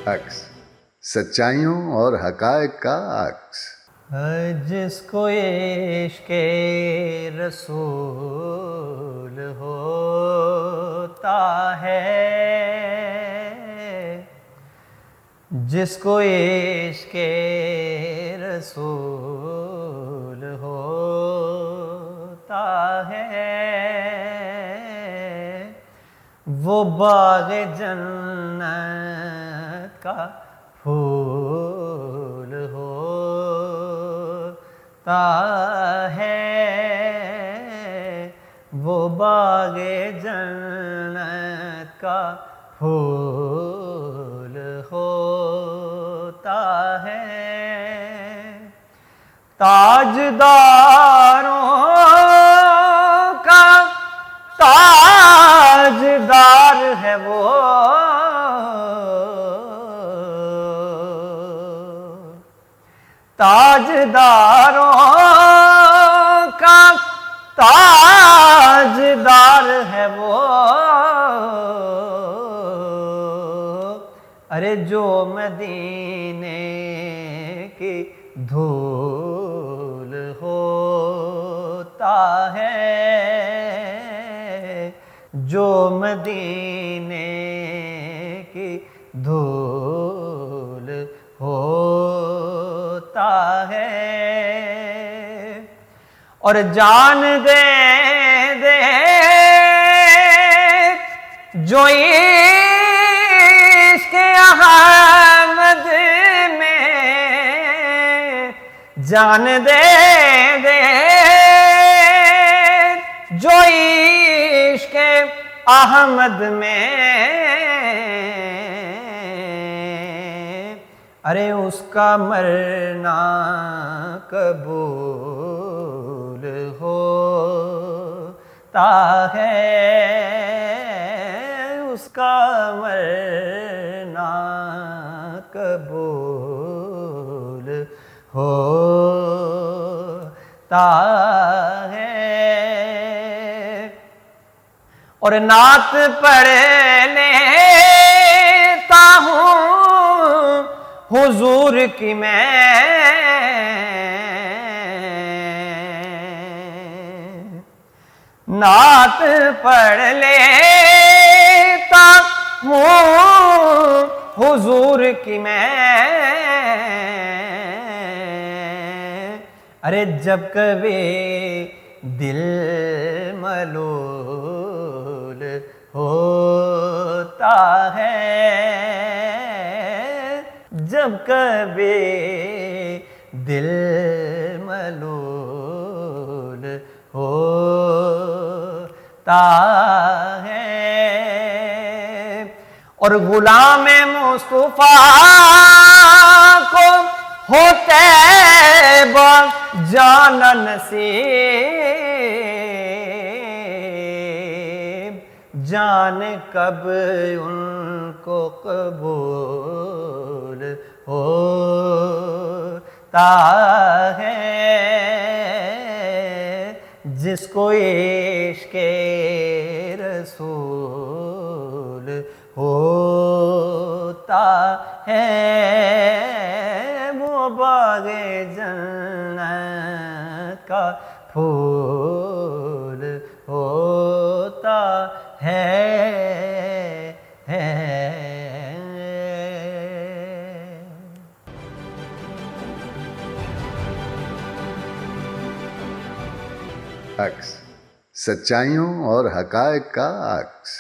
عکس، سچائیوں اور حقائق کا عکس۔ جس کو عشق رسول ہوتا ہے، جس کو عشق رسول ہوتا ہے، وہ باغ جنت کا پھول ہوتا ہے، وہ باغ جنت کا پھول ہوتا ہے۔ تاجداروں کا تاجدار ہے وہ، تاجداروں کا تاجدار ہے وہ، ارے جو مدینے کی دھول ہوتا ہے، جو مدینے کی دھول ہوتا ہے، اور جان دے دے جو عشق احمد میں، جان دے دے جو عشق احمد میں، ارے اس کا مرنا قبول ہوتا ہے، اس کا مرنا قبول ہوتا ہے۔ اور نعت پڑھ لیتا ہوں حضور کی میں، نعت پڑھ لیتا ہوں حضور کی میں، ارے جب کبھی دل ملول ہوتا ہے، جب کبھی دل ملول ہوتا ہے، اور غلام مصطفیٰ کو ہوتے جان نصیب، جان کب ان کو قبول ہوتا ہے، جس کو عشق رسول ہوتا ہے، وہ باغ جنت کا پھول ہوتا ہے۔ عکس، سچائیوں اور حقائق کا عکس۔